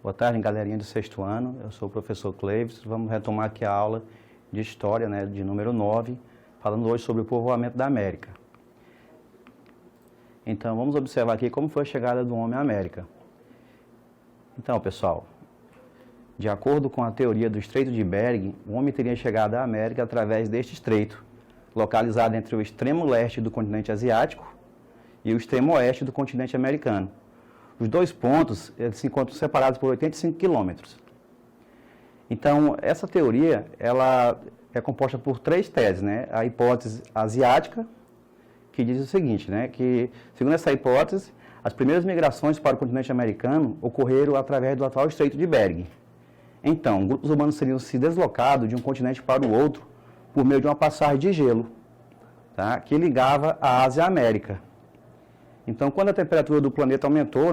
Boa tarde, galerinha do sexto ano. Eu sou o professor Cleives. Vamos retomar aqui a aula de História, de número 9, falando hoje sobre o povoamento da América. Então, vamos observar aqui como foi a chegada do homem à América. Então, pessoal, de acordo com a teoria do Estreito de Bering, o homem teria chegado à América através deste estreito, localizado entre o extremo leste do continente asiático e o extremo oeste do continente americano. Os dois pontos eles se encontram separados por 85 quilômetros. Então, essa teoria ela é composta por três teses, A hipótese asiática, que diz o seguinte, que, segundo essa hipótese, as primeiras migrações para o continente americano ocorreram através do atual Estreito de Bering. Então, grupos humanos seriam se deslocados de um continente para o outro por meio de uma passagem de gelo, que ligava a Ásia à América. Então, quando a temperatura do planeta aumentou,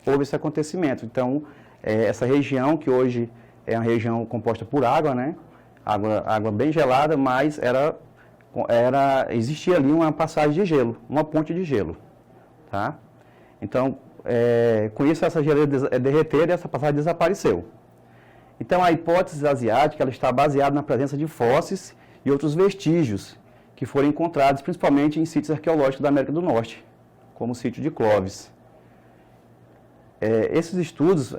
houve esse acontecimento. Então, essa região, que hoje é uma região composta por água, água bem gelada, mas existia ali uma passagem de gelo, uma ponte de gelo. Então, com isso, essa geleira derreteram e essa passagem desapareceu. Então, a hipótese asiática ela está baseada na presença de fósseis e outros vestígios que foram encontrados, principalmente em sítios arqueológicos da América do Norte, como o sítio de Clovis. Esses estudos,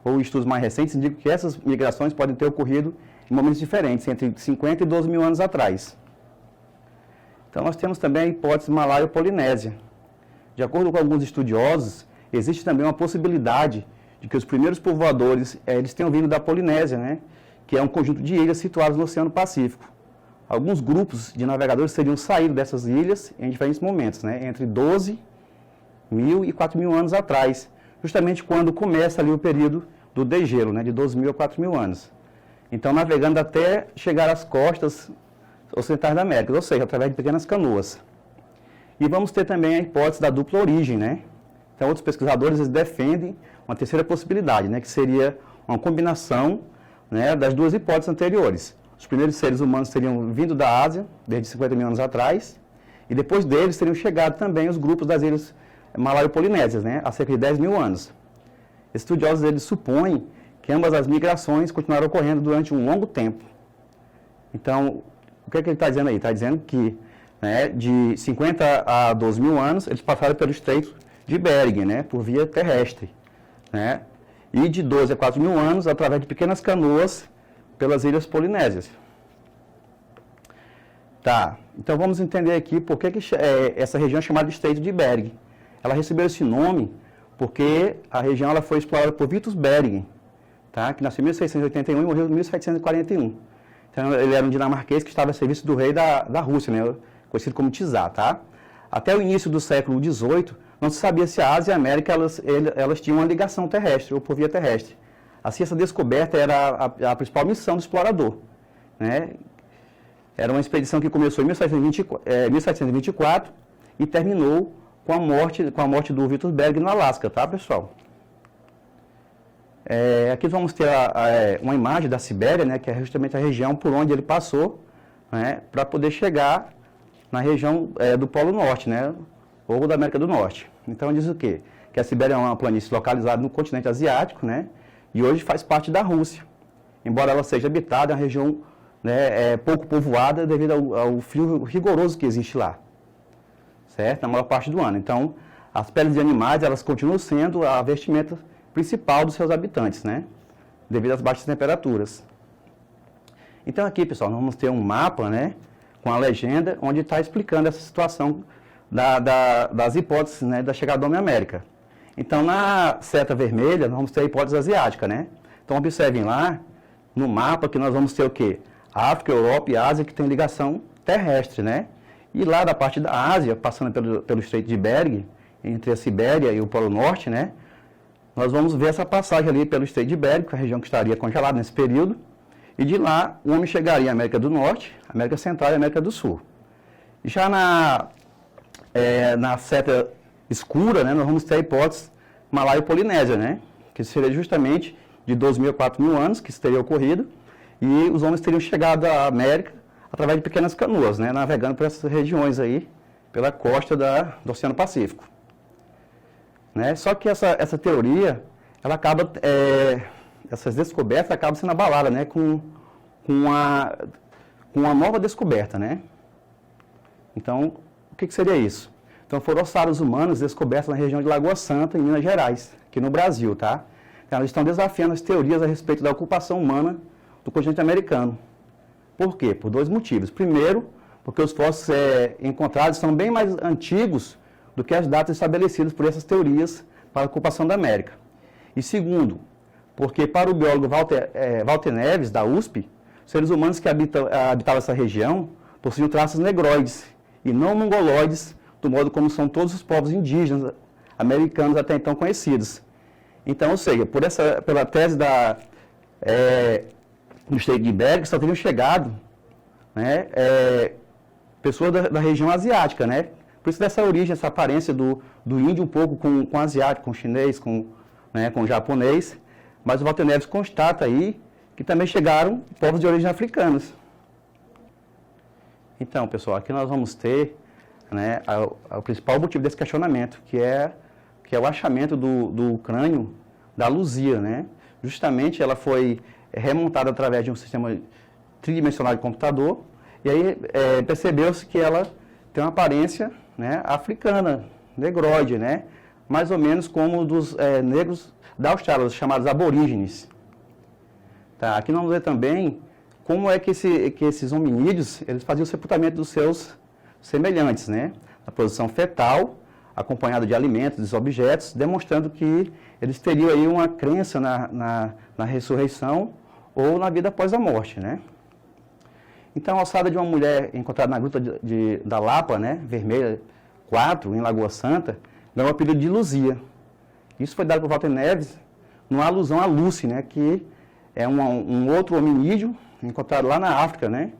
ou estudos mais recentes, indicam que essas migrações podem ter ocorrido em momentos diferentes, entre 50 e 12 mil anos atrás. Então, nós temos também a hipótese malaio-polinésia. De acordo com alguns estudiosos, existe também uma possibilidade de que os primeiros povoadores eles tenham vindo da Polinésia, que é um conjunto de ilhas situadas no Oceano Pacífico. Alguns grupos de navegadores teriam saído dessas ilhas em diferentes momentos, entre 12 mil e 4 mil anos atrás, justamente quando começa ali o período do degelo, de 12 mil a 4 mil anos. Então, navegando até chegar às costas ocidentais da América, ou seja, através de pequenas canoas. E vamos ter também a hipótese da dupla origem, Então, outros pesquisadores eles defendem uma terceira possibilidade, que seria uma combinação das duas hipóteses anteriores. Os primeiros seres humanos teriam vindo da Ásia, desde 50 mil anos atrás, e depois deles teriam chegado também os grupos das ilhas malaio-polinésias, há cerca de 10 mil anos. Estudiosos eles supõem que ambas as migrações continuaram ocorrendo durante um longo tempo. Então, o que ele está dizendo aí? Está dizendo que de 50 a 12 mil anos, eles passaram pelo Estreito de Bering, por via terrestre. E de 12 a 4 mil anos, através de pequenas canoas, pelas ilhas polinésias. Então vamos entender aqui por que essa região é chamada de Estreito de Bering. Ela recebeu esse nome porque a região ela foi explorada por Vitus Bering, que nasceu em 1681 e morreu em 1741. Então ele era um dinamarquês que estava a serviço do rei da Rússia, conhecido como Tsar. Até o início do século XVIII, não se sabia se a Ásia e a América elas tinham uma ligação terrestre ou por via terrestre. Assim, essa descoberta era a principal missão do explorador. Era uma expedição que começou em 1724 e terminou com a morte do Vitus Bering no Alasca, pessoal? Aqui vamos ter uma imagem da Sibéria, que é justamente a região por onde ele passou, para poder chegar na região do Polo Norte, ou da América do Norte. Então, diz o quê? Que a Sibéria é uma planície localizada no continente asiático, e hoje faz parte da Rússia. Embora ela seja habitada, é uma região pouco povoada devido ao frio rigoroso que existe lá, certo? Na maior parte do ano. Então, as peles de animais, elas continuam sendo a vestimenta principal dos seus habitantes, devido às baixas temperaturas. Então, aqui, pessoal, nós vamos ter um mapa, com a legenda, onde está explicando essa situação das hipóteses, da chegada do homem à América. Então, na seta vermelha, nós vamos ter a hipótese asiática, Então, observem lá, no mapa, que nós vamos ter o quê? África, Europa e Ásia, que tem ligação terrestre, E lá da parte da Ásia, passando pelo Estreito de Bering, entre a Sibéria e o Polo Norte, nós vamos ver essa passagem ali pelo Estreito de Bering, que é a região que estaria congelada nesse período, e de lá o homem chegaria à América do Norte, América Central e América do Sul. Já na seta escura, nós vamos ter a hipótese malaio-polinésia, que seria justamente de 12 mil a 4 mil anos, que isso teria ocorrido, e os homens teriam chegado à América através de pequenas canoas, navegando por essas regiões aí, pela costa do Oceano Pacífico. Só que essa teoria, ela acaba, essas descobertas acabam sendo abaladas, né, com uma nova descoberta, né? Então, o que seria isso? Então, foram ossários humanos descobertos na região de Lagoa Santa, em Minas Gerais, aqui no Brasil, tá? Então, eles estão desafiando as teorias a respeito da ocupação humana do continente americano. Por quê? Por dois motivos. Primeiro, porque os fósseis encontrados são bem mais antigos do que as datas estabelecidas por essas teorias para a ocupação da América. E segundo, porque para o biólogo Walter Neves, da USP, os seres humanos que habitavam essa região possuíam traços negroides e não mongoloides, do modo como são todos os povos indígenas americanos até então conhecidos. Então, ou seja, pela tese do Estreito de Bering, só teriam chegado, né, pessoas da região asiática, né? Por isso dessa origem, essa aparência do índio um pouco com asiático, com chinês, com japonês. Mas o Walter Neves constata aí que também chegaram povos de origem africanas. Então, pessoal, aqui nós vamos ter, né, o principal motivo desse questionamento, que é o achamento do crânio da Luzia, né? Justamente ela foi remontada através de um sistema tridimensional de computador, e aí percebeu-se que ela tem uma aparência, né, africana, negroide, né? Mais ou menos como dos negros da Austrália, os chamados aborígenes. Tá? Aqui nós vamos ver também como é que esses hominídeos eles faziam o sepultamento dos seus semelhantes, né? Na posição fetal, acompanhado de alimentos, dos objetos, demonstrando que eles teriam aí uma crença na ressurreição ou na vida após a morte, né? Então, a ossada de uma mulher encontrada na gruta da Lapa, né, Vermelha 4, em Lagoa Santa, ganhou o apelido de Luzia. Isso foi dado por Walter Neves numa alusão a Lucy, né, que é um outro hominídeo encontrado lá na África, né?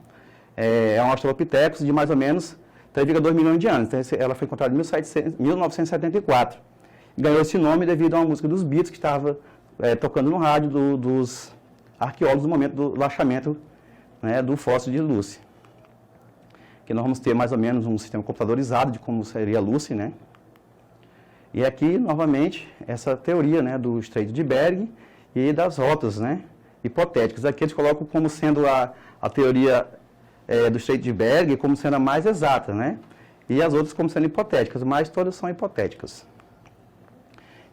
É um Australopithecus de mais ou menos 3,2 milhões de anos. Então, ela foi encontrada em 1974. E ganhou esse nome devido a uma música dos Beatles que estava tocando no rádio dos arqueólogos no momento do achamento, né, do fóssil de Lucy. Que nós vamos ter mais ou menos um sistema computadorizado de como seria Lucy, né? E aqui, novamente, essa teoria, né, do Estreito de Bering e das rotas, né, hipotéticas. Aqui eles colocam como sendo a teoria do Estreito de Bering como sendo a mais exata, né? E as outras como sendo hipotéticas, mas todas são hipotéticas.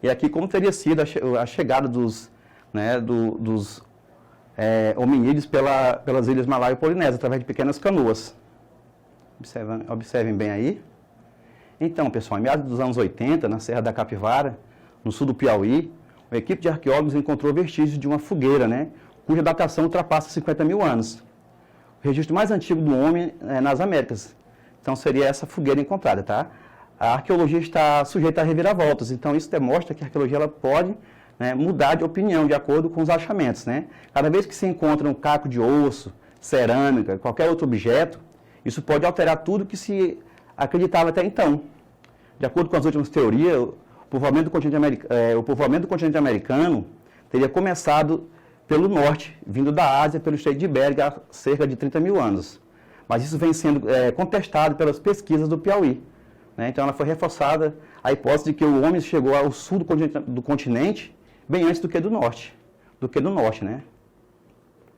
E aqui como teria sido a chegada dos hominídeos pelas ilhas Malaio e Polinésia, através de pequenas canoas. Observem bem aí. Então, pessoal, em meados dos anos 80, na Serra da Capivara, no sul do Piauí, uma equipe de arqueólogos encontrou vestígios de uma fogueira, né, cuja datação ultrapassa 50 mil anos. O registro mais antigo do homem é nas Américas. Então, seria essa fogueira encontrada, tá? A arqueologia está sujeita a reviravoltas, então isso demonstra que a arqueologia ela pode, né, mudar de opinião de acordo com os achamentos, né? Cada vez que se encontra um caco de osso, cerâmica, qualquer outro objeto, isso pode alterar tudo que se acreditava até então. De acordo com as últimas teorias, o povoamento do continente americano teria começado pelo norte, vindo da Ásia, pelo Estreito de Bering, há cerca de 30 mil anos. Mas isso vem sendo contestado pelas pesquisas do Piauí, né? Então, ela foi reforçada a hipótese de que o homem chegou ao sul do continente bem antes do que do norte, né?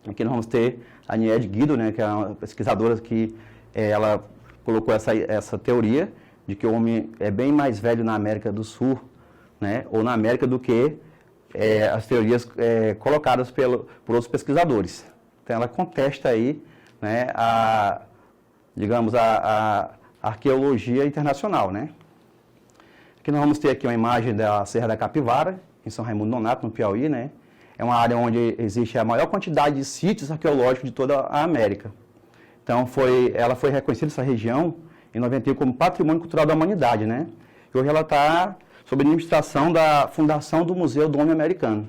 Aqui nós vamos ter a Nied Guido, né, que é uma pesquisadora que ela colocou essa teoria de que o homem é bem mais velho na América do Sul, né, ou na América do que as teorias colocadas por outros pesquisadores. Então, ela contesta aí, né, a arqueologia internacional, né? Aqui nós vamos ter aqui uma imagem da Serra da Capivara, em São Raimundo Nonato, no Piauí, né? É uma área onde existe a maior quantidade de sítios arqueológicos de toda a América. Então, ela foi reconhecida, essa região, em 91, como Patrimônio Cultural da Humanidade, né? E hoje ela está sob administração da Fundação do Museu do Homem Americano.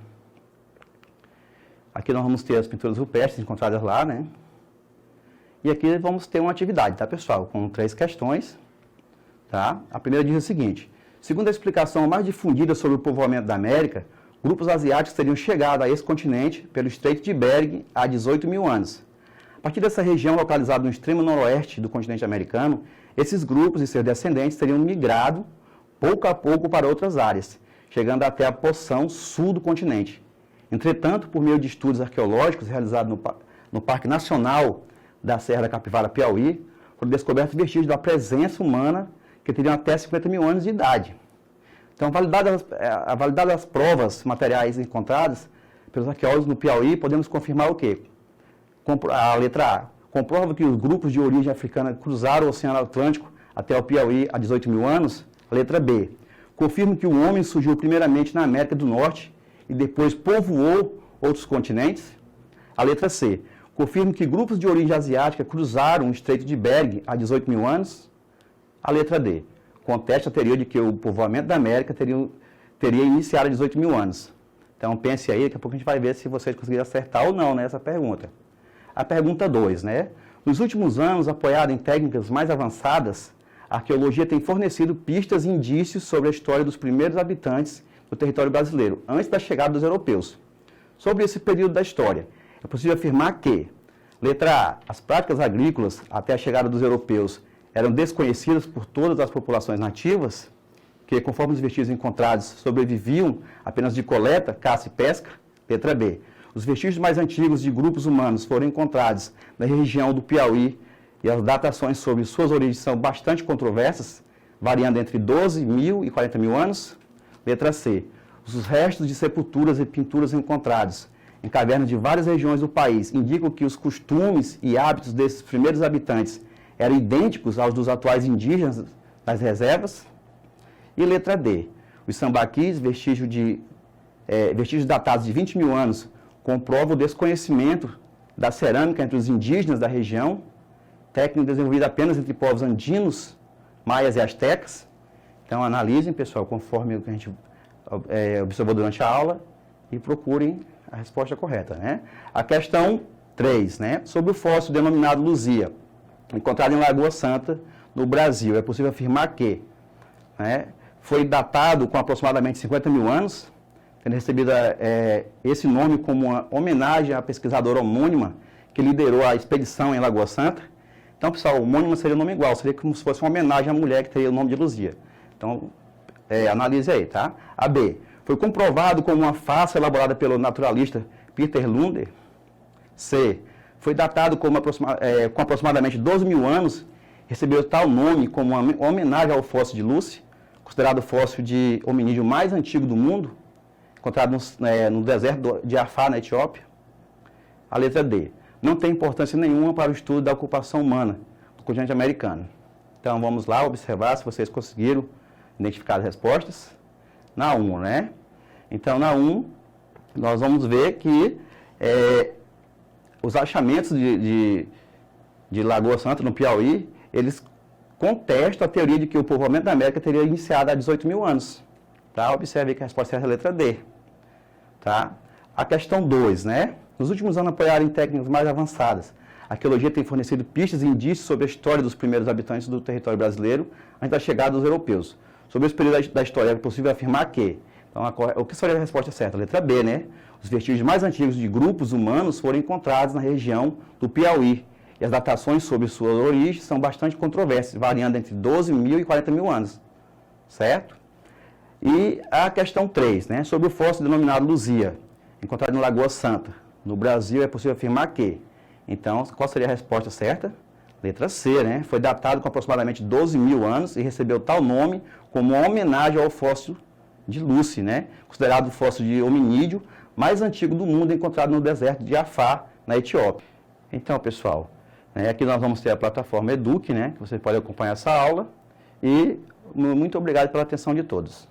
Aqui nós vamos ter as pinturas rupestres encontradas lá, né? E aqui vamos ter uma atividade, tá, pessoal? Com 3 questões, tá? A primeira diz o seguinte: segundo a explicação mais difundida sobre o povoamento da América, grupos asiáticos teriam chegado a esse continente pelo Estreito de Bering há 18 mil anos. A partir dessa região localizada no extremo noroeste do continente americano, esses grupos e seus descendentes teriam migrado pouco a pouco para outras áreas, chegando até a porção sul do continente. Entretanto, por meio de estudos arqueológicos realizados no Parque Nacional da Serra da Capivara, Piauí, foram descobertos vestígios da presença humana que teriam até 50 mil anos de idade. Então, validadas as provas materiais encontradas pelos arqueólogos no Piauí, podemos confirmar o quê? A letra A. Comprova que os grupos de origem africana cruzaram o Oceano Atlântico até o Piauí há 18 mil anos. A letra B. Confirma que o homem surgiu primeiramente na América do Norte e depois povoou outros continentes. A letra C. Confirma que grupos de origem asiática cruzaram o Estreito de Bering há 18 mil anos. A letra D. Contesta a teoria de que o povoamento da América teria iniciado há 18 mil anos. Então, pense aí, daqui a pouco a gente vai ver se vocês conseguiram acertar ou não nessa pergunta. A pergunta 2, né? Nos últimos anos, apoiada em técnicas mais avançadas, a arqueologia tem fornecido pistas e indícios sobre a história dos primeiros habitantes do território brasileiro, antes da chegada dos europeus. Sobre esse período da história, é possível afirmar que, letra A, as práticas agrícolas até a chegada dos europeus eram desconhecidas por todas as populações nativas, que, conforme os vestígios encontrados, sobreviviam apenas de coleta, caça e pesca. Letra B. Os vestígios mais antigos de grupos humanos foram encontrados na região do Piauí e as datações sobre suas origens são bastante controversas, variando entre 12 mil e 40 mil anos. Letra C. Os restos de sepulturas e pinturas encontrados em cavernas de várias regiões do país indicam que os costumes e hábitos desses primeiros habitantes eram idênticos aos dos atuais indígenas das reservas. E letra D. Os sambaquis, vestígios datados de 20 mil anos, comprovam o desconhecimento da cerâmica entre os indígenas da região, técnica desenvolvida apenas entre povos andinos, maias e astecas. Então, analisem, pessoal, conforme o que a gente observou durante a aula e procurem a resposta correta, né? A questão 3, né? Sobre o fóssil denominado Luzia, encontrado em Lagoa Santa, no Brasil. É possível afirmar que, né, foi datado com aproximadamente 50 mil anos, tendo recebido esse nome como uma homenagem à pesquisadora homônima que liderou a expedição em Lagoa Santa. Então, pessoal, homônima seria o nome igual, seria como se fosse uma homenagem à mulher que teria o nome de Luzia. Então, analise aí, tá? A B. Foi comprovado como uma face elaborada pelo naturalista Peter Lunder. C. Foi datado com aproximadamente 12 mil anos, recebeu tal nome como uma homenagem ao fóssil de Lucy, considerado o fóssil de hominídeo mais antigo do mundo, encontrado no deserto de Afar, na Etiópia. A letra D. Não tem importância nenhuma para o estudo da ocupação humana do continente americano. Então, vamos lá observar se vocês conseguiram identificar as respostas. Na 1, né? Então, na 1, nós vamos ver que os achamentos de Lagoa Santa, no Piauí, eles contestam a teoria de que o povoamento da América teria iniciado há 18 mil anos. Tá? Observe que a resposta é a letra D. Tá? A questão 2, né? Nos últimos anos, apoiaram em técnicas mais avançadas. A arqueologia tem fornecido pistas e indícios sobre a história dos primeiros habitantes do território brasileiro antes da chegada dos europeus. Sobre esse período da história, é possível afirmar que... Então, o que seria a resposta certa? A letra B, né? Os vestígios mais antigos de grupos humanos foram encontrados na região do Piauí. E as datações sobre suas origens são bastante controversas, variando entre 12 mil e 40 mil anos. Certo? E a questão 3, né? Sobre o fóssil denominado Luzia, encontrado em Lagoa Santa. No Brasil, é possível afirmar que... Então, qual seria a resposta certa? Letra C, né? Foi datado com aproximadamente 12 mil anos e recebeu tal nome como uma homenagem ao fóssil de Lucy, né? Considerado o fóssil de hominídeo mais antigo do mundo, encontrado no deserto de Afar, na Etiópia. Então, pessoal, aqui nós vamos ter a plataforma Eduque, né? Que você pode acompanhar essa aula. E muito obrigado pela atenção de todos.